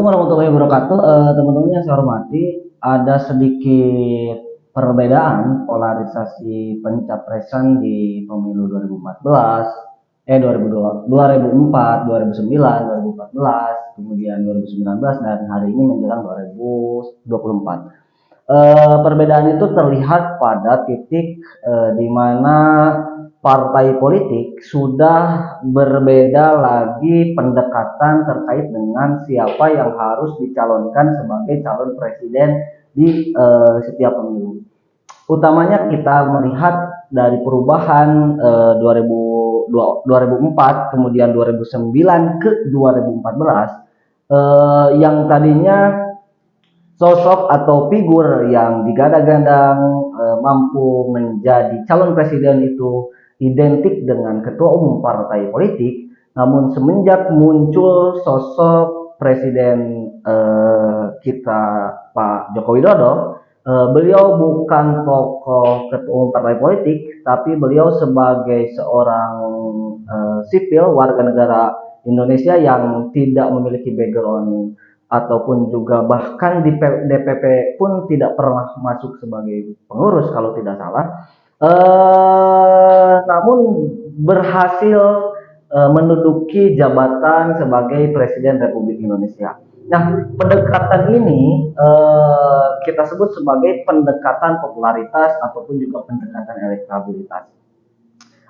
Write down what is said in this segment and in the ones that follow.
Assalamualaikum warahmatullahi wabarakatuh. Teman-teman yang saya hormati, ada sedikit perbedaan polarisasi pencapresan di pemilu 2014, 2004, 2009, 2014, kemudian 2019 dan hari ini menjelang 2024. Perbedaan itu terlihat pada titik di mana partai politik sudah berbeda lagi pendekatan terkait dengan siapa yang harus dicalonkan sebagai calon presiden di setiap pemilu. Utamanya kita melihat dari perubahan 2004 kemudian 2009 ke 2014, yang tadinya sosok atau figur yang digadang-gadang mampu menjadi calon presiden itu identik dengan ketua umum partai politik, namun semenjak muncul sosok presiden kita Pak Joko Widodo, beliau bukan tokoh ketua umum partai politik, tapi beliau sebagai seorang sipil warga negara Indonesia yang tidak memiliki background ataupun juga bahkan di DPP pun tidak pernah masuk sebagai pengurus kalau tidak salah. Namun berhasil menduduki jabatan sebagai Presiden Republik Indonesia. Nah, pendekatan ini kita sebut sebagai pendekatan popularitas ataupun juga pendekatan elektabilitas,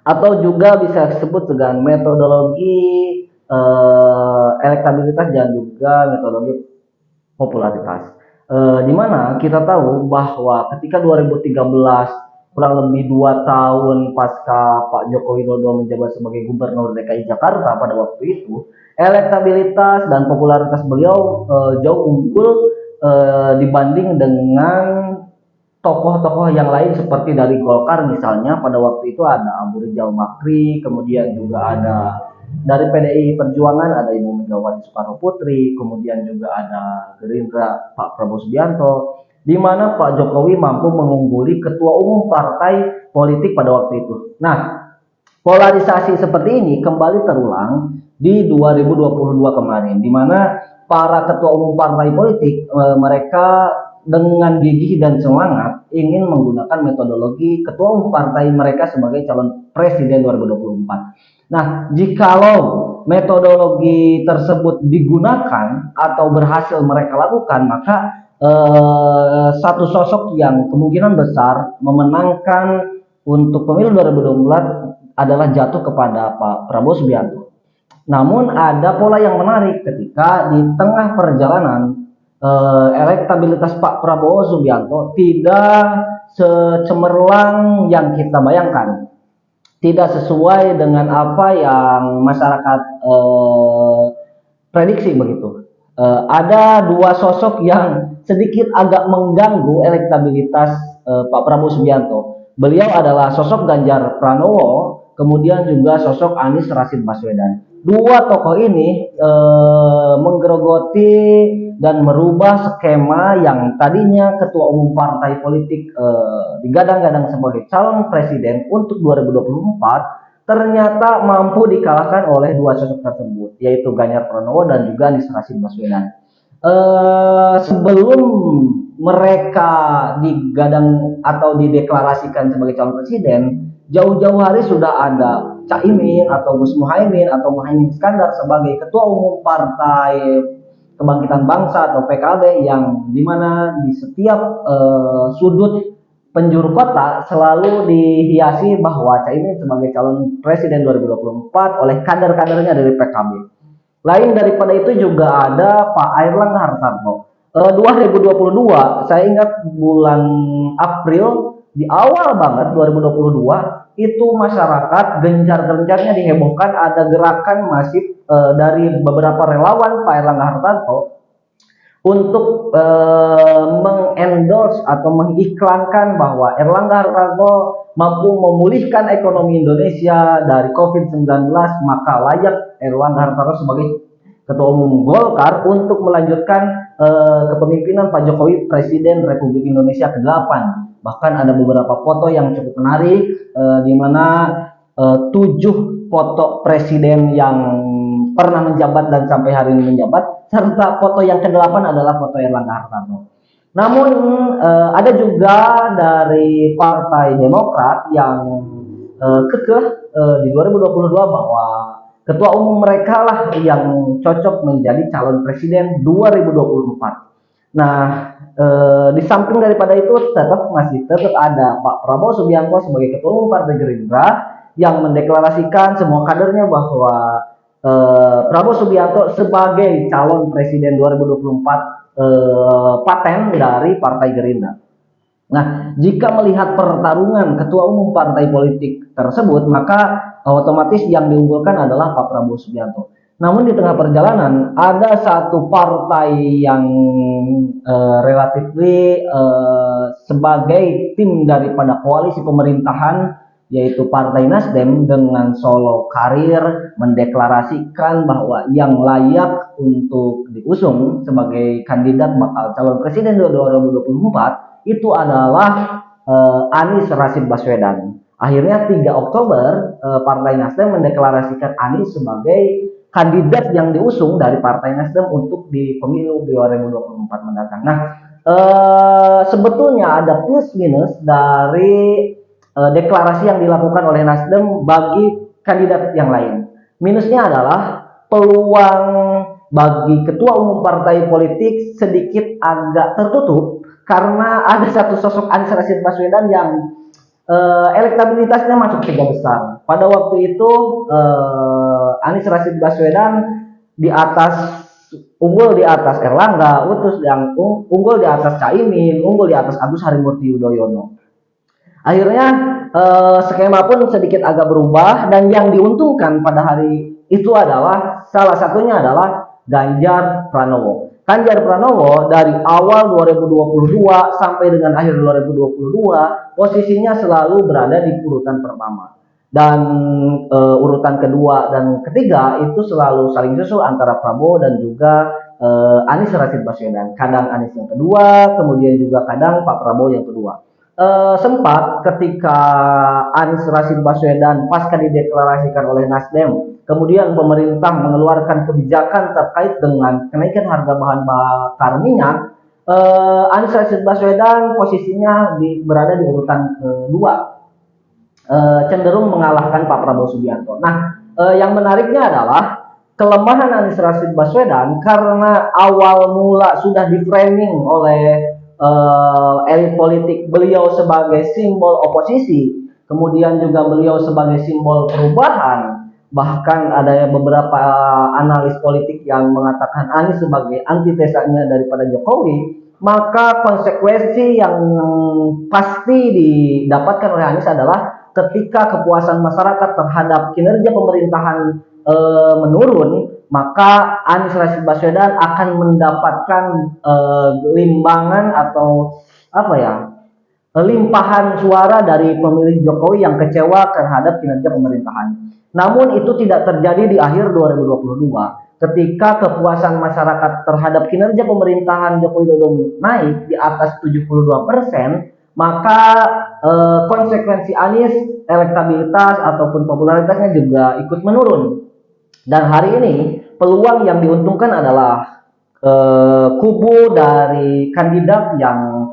atau juga bisa disebut dengan metodologi elektabilitas dan juga metodologi popularitas. Di mana kita tahu bahwa ketika 2013, kurang lebih 2 tahun pasca Pak Joko Widodo menjabat sebagai Gubernur DKI Jakarta pada waktu itu, elektabilitas dan popularitas beliau jauh unggul dibanding dengan tokoh-tokoh yang lain seperti dari Golkar misalnya. Pada waktu itu ada Abu Rizal Bakri, kemudian juga ada dari PDI Perjuangan ada Ibu Megawati Soekarno Putri, kemudian juga ada Gerindra Pak Prabowo Subianto, di mana Pak Jokowi mampu mengungguli ketua umum partai politik pada waktu itu. Nah, polarisasi seperti ini kembali terulang di 2022 kemarin, di mana para ketua umum partai politik mereka dengan gigih dan semangat ingin menggunakan metodologi ketua umum partai mereka sebagai calon presiden 2024. Nah, jikalau metodologi tersebut digunakan atau berhasil mereka lakukan, maka satu sosok yang kemungkinan besar memenangkan untuk pemilu 2024 adalah jatuh kepada Pak Prabowo Subianto. Namun ada pola yang menarik ketika di tengah perjalanan elektabilitas Pak Prabowo Subianto tidak secemerlang yang kita bayangkan, tidak sesuai dengan apa yang masyarakat prediksi begitu. Ada 2 sosok yang sedikit agak mengganggu elektabilitas Pak Prabowo Subianto. Beliau adalah sosok Ganjar Pranowo, kemudian juga sosok Anies Rashid Baswedan. 2 tokoh ini menggerogoti dan merubah skema yang tadinya ketua umum partai politik digadang-gadang sebagai calon presiden untuk 2024, ternyata mampu dikalahkan oleh 2 sosok tersebut, yaitu Ganjar Pranowo dan juga Anies Rashid Baswedan. Sebelum mereka digadang atau dideklarasikan sebagai calon presiden, jauh-jauh hari sudah ada Caimin atau Gus Muhaimin atau Muhaimin Iskandar sebagai ketua umum partai Kebangkitan Bangsa atau PKB, yang dimana di setiap sudut penjuru kota selalu dihiasi bahwa Caimin sebagai calon presiden 2024 oleh kader-kadernya dari PKB. Lain daripada itu juga ada Pak Airlangga Hartarto. 2022, saya ingat bulan April, di awal banget 2022 itu masyarakat gencar-gencarnya dihebohkan ada gerakan masif dari beberapa relawan Pak Airlangga Hartarto untuk mengendorse atau mengiklankan bahwa Erlangga Hartarto mampu memulihkan ekonomi Indonesia dari COVID-19, maka layak Erlangga Hartarto sebagai ketua umum Golkar untuk melanjutkan kepemimpinan Pak Jokowi Presiden Republik Indonesia ke-8. Bahkan ada beberapa foto yang cukup menarik di mana 7 foto presiden yang pernah menjabat dan sampai hari ini menjabat, serta foto yang ke-8 adalah foto Erlangga Hartarto. Namun ada juga dari Partai Demokrat yang kekeh di 2022 bahwa ketua umum mereka lah yang cocok menjadi calon presiden 2024. Nah, di samping daripada itu tetap ada Pak Prabowo Subianto sebagai ketua umum Partai Gerindra yang mendeklarasikan semua kadernya bahwa Prabowo Subianto sebagai calon presiden 2024 paten dari Partai Gerindra. Nah, jika melihat pertarungan ketua umum partai politik tersebut, maka otomatis yang diunggulkan adalah Pak Prabowo Subianto. Namun di tengah perjalanan ada satu partai yang relatif sebagai tim daripada koalisi pemerintahan, yaitu Partai Nasdem dengan solo karir mendeklarasikan bahwa yang layak untuk diusung sebagai kandidat bakal calon presiden 2024 itu adalah Anies Rashid Baswedan. Akhirnya 3 Oktober Partai Nasdem mendeklarasikan Anies sebagai kandidat yang diusung dari Partai Nasdem untuk di pemilu 2024 mendatang. Nah, sebetulnya ada plus minus dari deklarasi yang dilakukan oleh Nasdem bagi kandidat yang lain. Minusnya adalah peluang bagi ketua umum partai politik sedikit agak tertutup karena ada satu sosok Anies Rashid Baswedan yang elektabilitasnya masuk 3 besar. Pada waktu itu Anies Rashid Baswedan di atas unggul di atas Erlangga, unggul di atas Caimin, unggul di atas Agus Harimurti Yudhoyono. Akhirnya skema pun sedikit agak berubah dan yang diuntungkan pada hari itu adalah salah satunya adalah Ganjar Pranowo. Ganjar Pranowo dari awal 2022 sampai dengan akhir 2022 posisinya selalu berada di urutan pertama. Dan urutan kedua dan ketiga itu selalu saling susul antara Prabowo dan juga Anies Rashid Baswedan. Kadang Anies yang kedua, kemudian juga kadang Pak Prabowo yang kedua. Sempat ketika Anies Rashid Baswedan pasca dideklarasikan oleh Nasdem, kemudian pemerintah mengeluarkan kebijakan terkait dengan kenaikan harga bahan bakar minyak, Anies Rashid Baswedan posisinya berada di urutan kedua, cenderung mengalahkan Pak Prabowo Subianto. Nah, yang menariknya adalah kelemahan Anies Rashid Baswedan karena awal mula sudah di-framing oleh elit politik beliau sebagai simbol oposisi, kemudian juga beliau sebagai simbol perubahan, bahkan ada beberapa analis politik yang mengatakan Anies sebagai antitesanya daripada Jokowi, maka konsekuensi yang pasti didapatkan oleh Anies adalah ketika kepuasan masyarakat terhadap kinerja pemerintahan menurun, maka Anies Rashid Baswedan akan mendapatkan limbangan atau limpahan suara dari pemilih Jokowi yang kecewa terhadap kinerja pemerintahan. Namun itu tidak terjadi di akhir 2022 ketika kepuasan masyarakat terhadap kinerja pemerintahan Joko Widodo naik di atas 72%, maka konsekuensi Anies elektabilitas ataupun popularitasnya juga ikut menurun. Dan hari ini peluang yang diuntungkan adalah kubu dari kandidat yang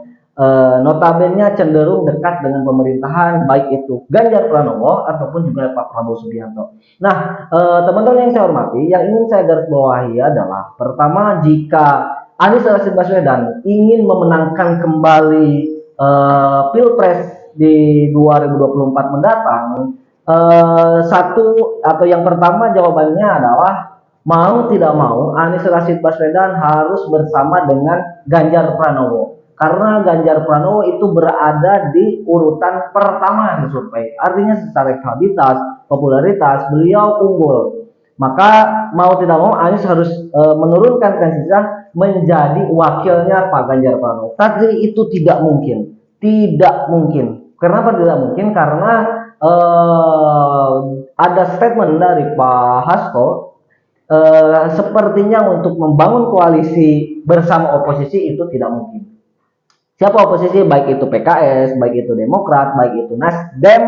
notabene cenderung dekat dengan pemerintahan, baik itu Ganjar Pranowo ataupun juga Pak Prabowo Subianto. Nah, teman-teman yang saya hormati, yang ingin saya garis bawahi adalah pertama, jika Anies Rashid Baswedan ingin memenangkan kembali Pilpres di 2024 mendatang, satu atau yang pertama jawabannya adalah mau tidak mau Anies Rashid Baswedan harus bersama dengan Ganjar Pranowo, karena Ganjar Pranowo itu berada di urutan pertama di survei, artinya secara elektabilitas, popularitas beliau unggul, maka mau tidak mau Anies harus menurunkan tensinya menjadi wakilnya Pak Ganjar Pranowo. Tapi itu tidak mungkin. Kenapa tidak mungkin? Karena ada statement dari Pak Hasto, sepertinya untuk membangun koalisi bersama oposisi itu tidak mungkin. Siapa oposisi? Baik itu PKS, baik itu Demokrat, baik itu Nasdem,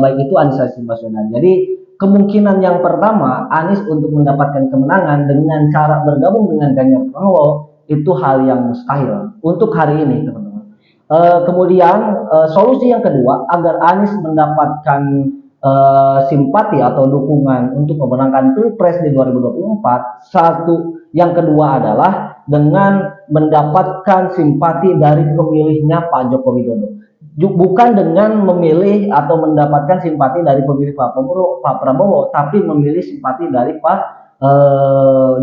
baik itu Anies Rashid Baswedan. Jadi kemungkinan yang pertama Anies untuk mendapatkan kemenangan dengan cara bergabung dengan Ganjar Pranowo itu hal yang mustahil untuk hari ini, teman-teman. Kemudian solusi yang kedua agar Anies mendapatkan simpati atau dukungan untuk memenangkan Pilpres di 2024, yang kedua adalah dengan mendapatkan simpati dari pemilihnya Pak Joko Widodo, bukan dengan memilih atau mendapatkan simpati dari pemilih Pak Prabowo, tapi memilih simpati dari Pak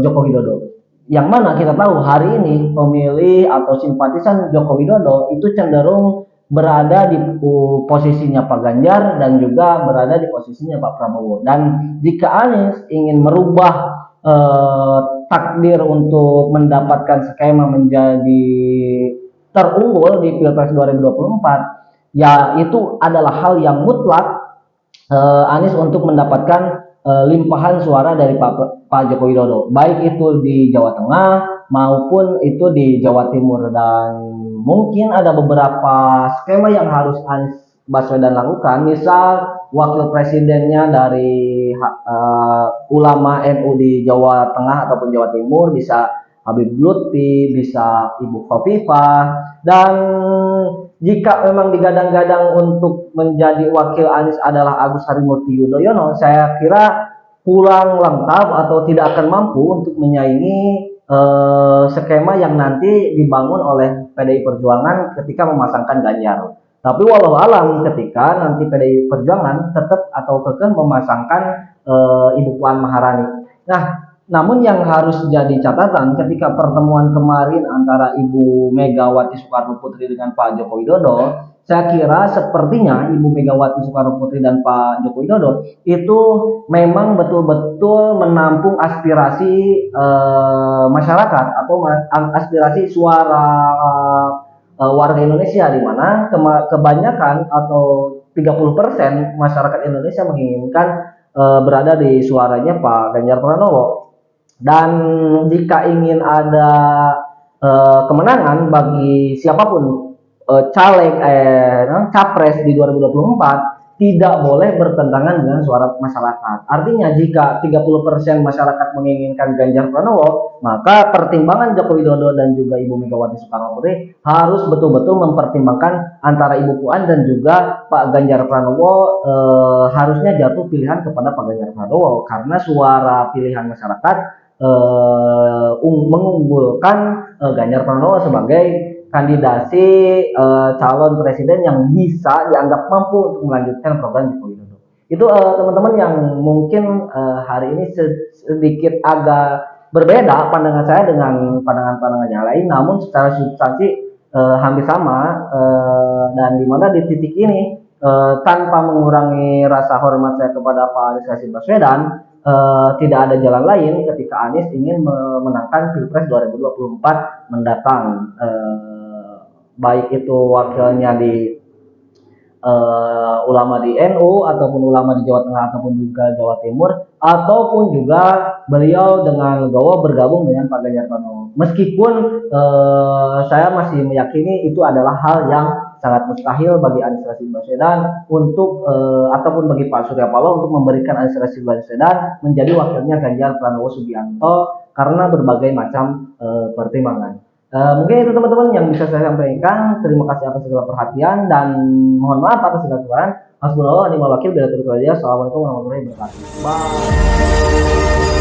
Joko Widodo. Yang mana kita tahu hari ini pemilih atau simpatisan Joko Widodo itu cenderung berada di posisinya Pak Ganjar dan juga berada di posisinya Pak Prabowo. Dan jika Anies ingin merubah takdir untuk mendapatkan skema menjadi terunggul di Pilpres 2024, ya itu adalah hal yang mutlak Anies untuk mendapatkan limpahan suara dari Pak Joko Widodo, baik itu di Jawa Tengah maupun itu di Jawa Timur. Dan mungkin ada beberapa skema yang harus Anies Baswedan lakukan, misal wakil presidennya dari ulama NU di Jawa Tengah ataupun Jawa Timur bisa Habib Lutfi, bisa Ibu Khofifah. Dan jika memang digadang-gadang untuk menjadi wakil Anies adalah Agus Harimurti Yudhoyono, saya kira kurang lengkap atau tidak akan mampu untuk menyaingi skema yang nanti dibangun oleh PDI Perjuangan ketika memasangkan Ganjar. Tapi walau alam ketika nanti PDI Perjuangan tetap atau kekeh memasangkan Ibu Puan Maharani. Nah, namun yang harus jadi catatan ketika pertemuan kemarin antara Ibu Megawati Soekarno Putri dengan Pak Joko Widodo, saya kira sepertinya Ibu Megawati Soekarno Putri dan Pak Joko Widodo itu memang betul-betul menampung aspirasi masyarakat atau aspirasi suara warga Indonesia, di mana kebanyakan atau 30% masyarakat Indonesia menginginkan berada di suaranya Pak Ganjar Pranowo. Dan jika ingin ada kemenangan bagi siapapun caleg capres di 2024, tidak boleh bertentangan dengan suara masyarakat. Artinya jika 30% masyarakat menginginkan Ganjar Pranowo, maka pertimbangan Joko Widodo dan juga Ibu Megawati Soekarno Putri harus betul-betul mempertimbangkan antara Ibu Puan dan juga Pak Ganjar Pranowo, harusnya jatuh pilihan kepada Pak Ganjar Pranowo karena suara pilihan masyarakat mengunggulkan Ganjar Pranowo sebagai kandidasi calon presiden yang bisa dianggap mampu untuk melanjutkan program Joko Widodo. Itu teman-teman yang mungkin hari ini sedikit agak berbeda pandangan saya dengan pandangan-pandangan yang lain, namun secara substansi hampir sama, dan dimana di titik ini tanpa mengurangi rasa hormat saya kepada Pak Anies Rashid Baswedan, tidak ada jalan lain ketika Anies ingin memenangkan Pilpres 2024 mendatang, baik itu wakilnya di ulama di NU ataupun ulama di Jawa Tengah ataupun juga Jawa Timur, ataupun juga beliau dengan legowo bergabung dengan Pak Ganjar Pranowo. Meskipun saya masih meyakini itu adalah hal yang sangat mustahil bagi Anies Rashid Baswedan untuk ataupun bagi Pak Surya Paloh untuk memberikan Anies Rashid Baswedan menjadi wakilnya Ganjar Pranowo Subianto karena berbagai macam pertimbangan. Mungkin itu teman-teman yang bisa saya sampaikan. Terima kasih atas segala perhatian dan mohon maaf atas segala kekurangan. Hasbunallah wa ni'mal wakil. Bila terus saja. Assalamualaikum warahmatullahi wabarakatuh. Bye.